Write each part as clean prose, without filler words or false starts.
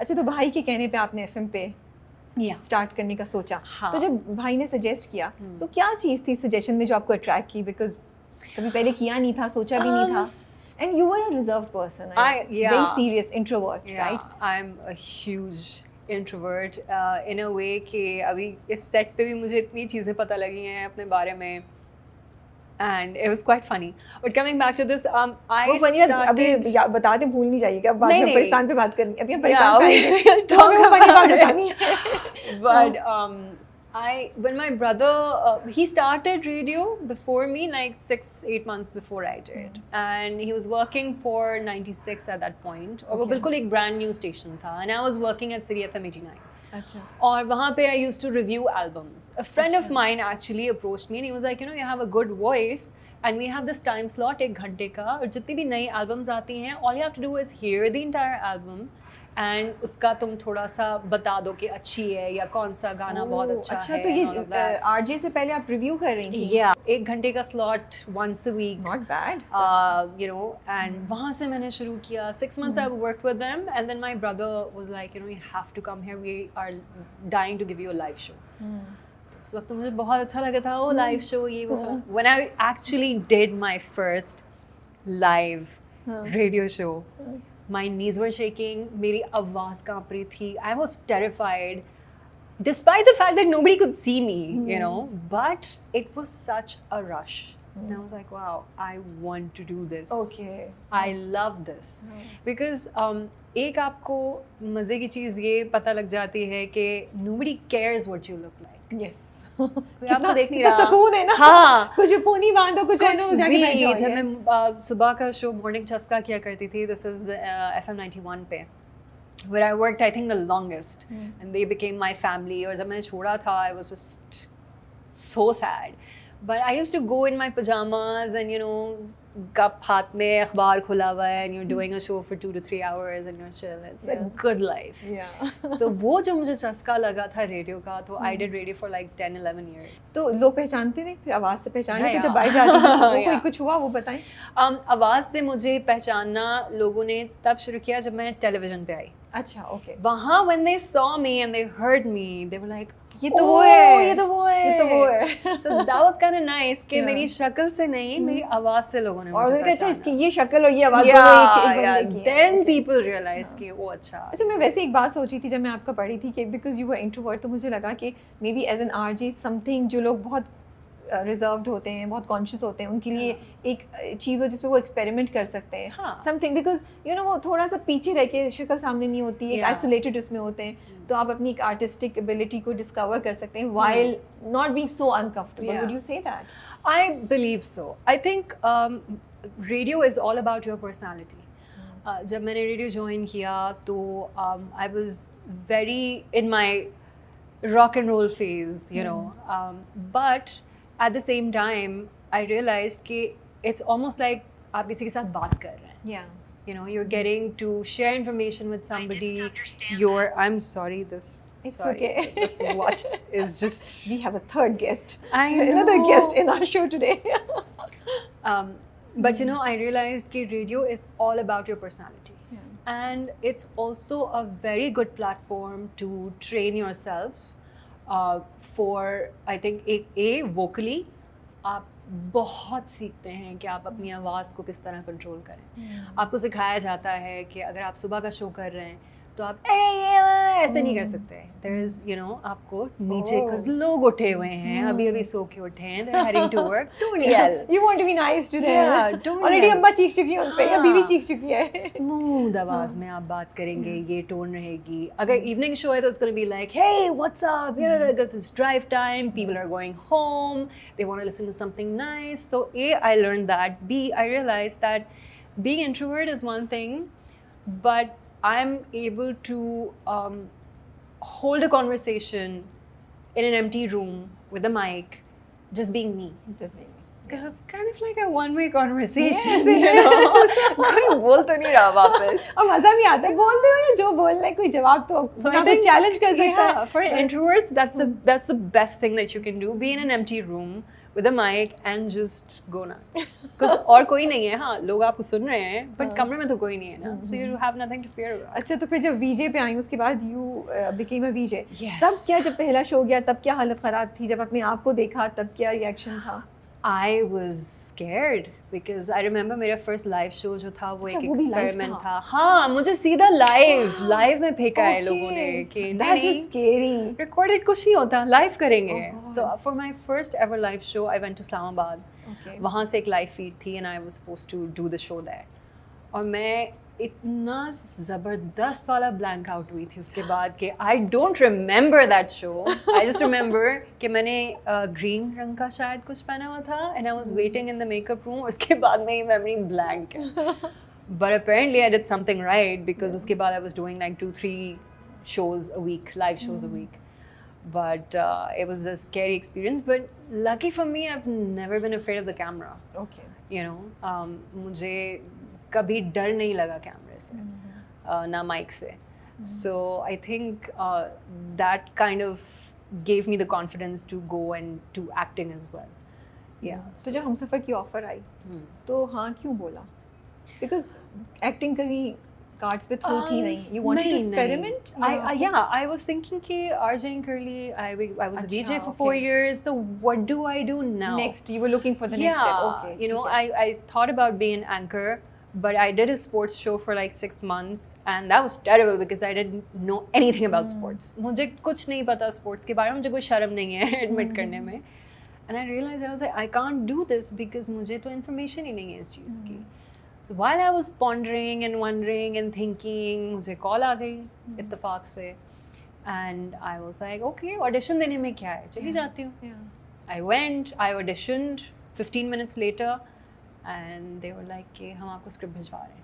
अच्छा, तो भाई के कहने पे आपने एफएम पे स्टार्ट करने का सोचा। हाँ. तो जब भाई ने सजेस्ट किया तो क्या चीज़ थी सजेशन में जो आपको अट्रैक्ट की? बिकॉज कभी पहले किया नहीं था, सोचा भी नहीं था, and you were a reserved person, very serious introvert, right? I am a huge introvert in a way कि अभी इस सेट पे भी मुझे इतनी चीज़ें पता लगी हैं अपने बारे में, and it was quite funny. But coming back to this, I started. अभी बताते भूल नहीं जाइएगा, बाद में परेशान पे बात करनी, अभी हम परेशान Yeah, करेंगे, तो हमें वो funny बात बतानी है। But when my brother, he started radio before me, like 6-8 months before I did, and he was working for 96 at that point. और वो बिल्कुल एक brand new station था, and I was working at City FM 89. अच्छा. और वहाँ पे I used to review albums. A friend of mine actually approached me and he was like, you know, you have a good voice and we have this time slot 1 घंटे का, और जितनी भी नई albums आती हैं, all you have to do is hear the entire album and उसका तुम थोड़ा सा बता दो कि अच्छी है या कौन सा गाना बहुत अच्छा है। तो ये आरजे से पहले आप रिव्यू कर रही थी? Yeah, 1 घंटे का slot once a week. Not bad. You know, and वहाँ से मैंने शुरू किया. 6 months I worked with them, and then my brother was like, you know, you have to come here. We are dying to give you a live show. उस वक्त मुझे बहुत अच्छा लगा था वो live show ये वो. When I actually did my first live radio show, my knees were shaking. मेरी आवाज़ कांप रही थी. I was terrified, despite the fact that nobody could see me, you know. But it was such a rush. And I was like, wow, I want to do this. Okay. I love this. Because एक आपको मज़े की चीज़ ये पता लग जाती है कि nobody cares what you look like. Yes. आपको देख नहीं रहा। सुकून है ना। हाँ। कुछ पोनी बांधो, कुछ जाके बैठ जाओ। जब मैं सुबह का शो मॉर्निंग चस्का किया करती थी, this is FM 91 पे, where I worked I think the longest, and they became my family. और जब मैंने छोड़ा था, I was just so sad. But I used to go in my pajamas and, you know, cup हाथ में अखबार खुला हुआ है, and you're doing a show for 2 to 3 hours and you're chill. It's a good life. So वो जो मुझे चस्का लगा था रेडियो का, तो I did radio for like 10-11 years. तो लोग पहचानते थे, फिर आवाज़ से पहचाने थे जब बाहर जाती थी, कोई कुछ हुआ वो बताएं? आवाज़ से मुझे पहचानना लोगों ने तब शुरू किया जब मैं टेलीविज़न पे आई. अच्छा, okay. वहाँ when they saw me and they heard me, they were like, ये तो वो है, ये तो वो है, ये तो वो है. So that was kind of nice कि मेरी शक्ल से नहीं, मेरी आवाज़ से लोगों ने मुझे पहचाना. और अच्छा, इसकी ये शक्ल और ये आवाज़ दोनों एक बंदे की है. Then people realized कि वो अच्छा. अच्छा, मैं वैसे एक बात सोची थी जब मैं आपका पढ़ी थी कि because you were introvert, तो मुझे लगा कि maybe as an RJ something जो लोग बहुत रिजर्व्ड होते हैं, बहुत कॉन्शियस होते हैं, उनके लिए एक चीज़ हो जिसपे वो एक्सपेरिमेंट कर सकते हैं, समथिंग, बिकॉज यू नो वो थोड़ा सा पीछे रह के शक्ल सामने नहीं होती है, आइसोलेटेड उसमें होते हैं, तो आप अपनी एक आर्टिस्टिक एबिलिटी को डिस्कवर कर सकते हैं while not being so uncomfortable. Would you say that? I believe so. I think radio is all about your personality. जब मैंने रेडियो ज्वाइन किया तो I was very in my rock and roll phase, you know, but at the same time I realized कि it's almost like आप किसी के साथ बात कर रहे हैं. Yeah. You know, you're getting to share information with somebody. I'm sorry, It's okay. This watch is just. We have a third guest. I know. Another guest in our show today. But you know, I realized that radio is all about your personality. And it's also a very good platform to train yourself for, I think, vocally. आप बहुत सीखते हैं कि आप अपनी आवाज़ को किस तरह कंट्रोल करें. आपको सिखाया जाता है कि अगर आप सुबह का शो कर रहे हैं तो आप ऐसे नहीं कर सकते. There is, you know, आपको नीचे कर, लोग उठे हुए हैं, अभी सो के उठे हैं, they're heading to work. Don't yell. You want to be nice to them. Yeah, don't yell. Already अम्मा चीख चुकी है उन पे, या बीवी चीख चुकी है. Smooth आवाज़ में आप बात करेंगे, ये टोन रहेगी. अगर evening show है तो it's going to be like, hey, what's up? You know, because it's drive time, people are going home, they want to listen to something nice. So A, I learned that. B, I realized that being introvert is one thing, but I'm able to hold a conversation in an empty room with a mic, just being me. Because it's kind of like a one-way conversation, you know. कोई बोल तो नहीं रहा वापस. और मज़ा भी आता है, बोलते रहो या जो बोलना है, कोई जवाब तो ना कोई challenge कर सकता है. For introverts, that's the best thing that you can do. Be in an empty room with a mic and just go nuts. Because और कोई नहीं है, हाँ लोग आपको सुन रहे हैं, but कमरे में तो कोई नहीं है ना, so you have nothing to fear about. अच्छा, तो फिर जब VJ पे आई उसके बाद you became a VJ. Yes. तब क्या, जब पहला शो गया तब क्या हालत ख़राब थी, जब अपने आप को देखा तब क्या रिएक्शन था? I was scared because I remember मेरा first live show जो था वो एक experiment था. हाँ, मुझे सीधा live में फेंका है लोगों ने कि That is scary. Recorded कुछ नहीं होता, live करेंगे. So for my first ever live show, I went to Islamabad. वहाँ से एक live feed थी and I was supposed to do the show there. और मैं इतना ज़बरदस्त वाला ब्लैंक आउट हुई थी उसके बाद कि I don't remember that show. I just remember कि मैंने ग्रीन रंग का शायद कुछ पहना हुआ था and I was waiting in the makeup room. उसके बाद मेरी मेमोरी ब्लैंक है. But apparently I did something right because उसके बाद I was doing like 2-3 shows a week, live shows a week. But it was a scary experience. But lucky for me, I've never been afraid of the camera. Okay. You know, मुझे कभी डर नहीं लगा कैमरे से, ना mic से. So I think that kind of gave me the confidence to go and do acting as well. Yeah. तो जब हमसफर की ऑफर आई तो हाँ क्यों बोला? Because acting कभी कार्ड्स पे थ्रू थी नहीं. You wanted to experiment? Yeah, I was thinking कि RJ and Curly, I was a DJ for 4 years, so what do I do now? Next, you were looking for the next step. Okay. You know, I thought about being an anchor. But I did a sports show for like 6 months and that was terrible because I didn't know anything about sports. मुझे कुछ नहीं पता sports के बारे में, मुझे कोई शर्म नहीं है admit करने में. And I realized I was like I can't do this because मुझे तो information ही नहीं है इस चीज़ की. So while I was pondering and wondering and thinking, मुझे call आ गई इत्तेफाक से and I was like okay, audition देने में क्या है, चली जाती हूँ. I went, I auditioned. 15 minutes later and they were like कि हम आपको स्क्रिप्ट भिजवा रहे हैं.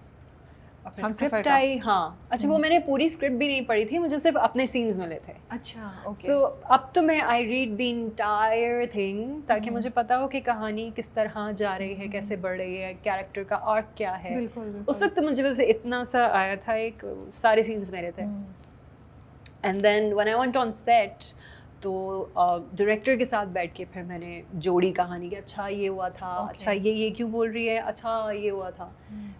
और फिर स्क्रिप्ट आई. हाँ, अच्छा वो मैंने पूरी स्क्रिप्ट भी नहीं पढ़ी थी, मुझे सिर्फ अपने सीन्स मिले थे. अच्छा, ओके. सो अब तो मैं I read the entire thing ताकि मुझे पता हो कि कहानी किस तरह जा रही है, कैसे बढ़ रही है, कैरेक्टर का आर्क क्या है. उस वक्त मुझे बस इतना सा आया था, एक सारे सीन्स मेरे थे. And then when I went on set तो डायरेक्टर के साथ बैठ के फिर मैंने जोड़ी कहानी कि अच्छा ये हुआ था, अच्छा ये क्यों बोल रही है, अच्छा ये हुआ था.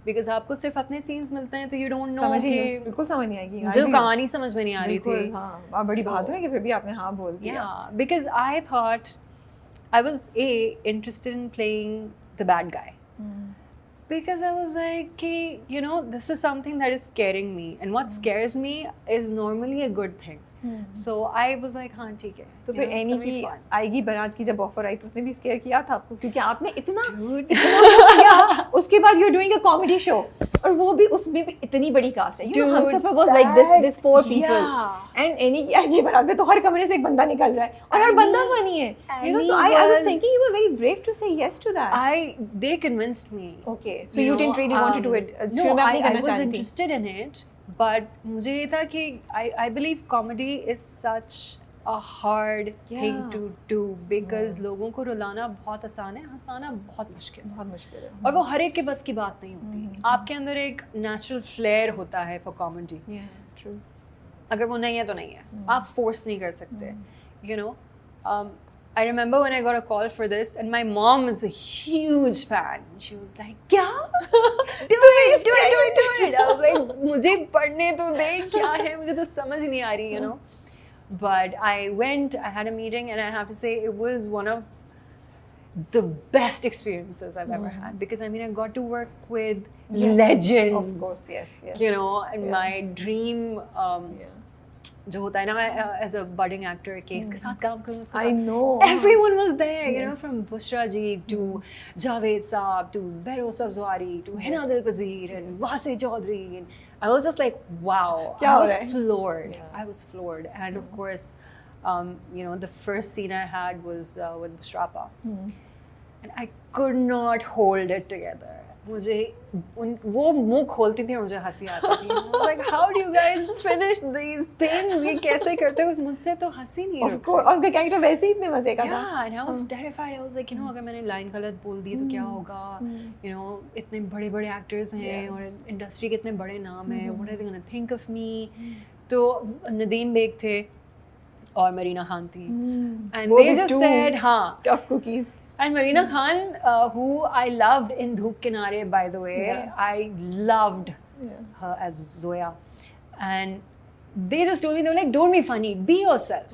बिकॉज आपको सिर्फ अपने सीन्स मिलते हैं तो यू डोंट नो कि बिल्कुल समझ नहीं आएगी, जो कहानी समझ में नहीं आ रही थी. हाँ, आप बड़ी बहादुर हैं कि फिर भी आपने हाँ बोल दिया. Because I thought I was interested in playing the bad guy. Because I was like, you know, this is something that is scaring me, and what scares me is normally a good thing. So I was like, हाँ ठीक है. तो फिर any की आएगी बारात की जब ऑफर आई तो उसने भी स्केयर किया था आपको, क्योंकि आपने इतना किया. उसके बाद you are doing a comedy show और वो भी उसमें भी इतनी बड़ी कास्ट है. You know Humsafar was like this 4 people and Annie की आएगी बारात में तो हर कमरे से एक बंदा निकल रहा है और हर बंदा फनी है. You know, so I was thinking you were very brave to say yes to that. They convinced me. Okay, so you didn't really want to do it. No, I was interested in it. But मुझे ये था कि I believe comedy is such a hard thing to do because लोगों को रुलाना बहुत आसान है, हंसाना बहुत मुश्किल है. और वो हर एक के बस की बात नहीं होती. आपके अंदर एक natural flair होता है for comedy. True. अगर वो नहीं है तो नहीं है, आप force नहीं कर सकते. You know, I remember when I got a call for this and my mom is a huge fan. She was like, क्या? Do it. I was like, मुझे पढ़ने तो दे, क्या है, मुझे तो समझ नहीं आ रही, you know. But I went, I had a meeting and I have to say it was one of the best experiences I've ever had because I mean I got to work with legends. Of course, yes. You know, and my dream जो होता है ना as a budding actor कि इसके साथ काम करूँ. I know. Everyone was there, you know, from Bushra ji to Javed Saab to Behrouz Sabzwari to Hina Dilpazir and Wasi Chaudhary, and I was just like, wow. I was floored. I was floored, and of course, you know, the first scene I had was with Bushra Appa, and I could not hold it together. मुझे वो मुंह खोलती थी, मुझे हंसी आती थी. I was like, how do you guys finish these things? ये कैसे करते हो? मुझसे तो हंसी नहीं रुकती. Of course, और उनका कैरेक्टर वैसे ही इतने मजे का था. Yeah, and I was terrified. I was like, you know, अगर मैंने लाइन गलत बोल दी तो क्या होगा? You know, इतने बड़े-बड़े एक्टर्स हैं और इंडस्ट्री के इतने बड़े नाम हैं. What are they gonna think of me? तो नदीम बेग थे और मरीना खान थी. And they just said, हाँ, tough cookies. And Marina Khan, who I loved in Dhoop Kinare, by the way, Yeah. I loved her as Zoya. And they just told me, they were like, don't be funny, be yourself.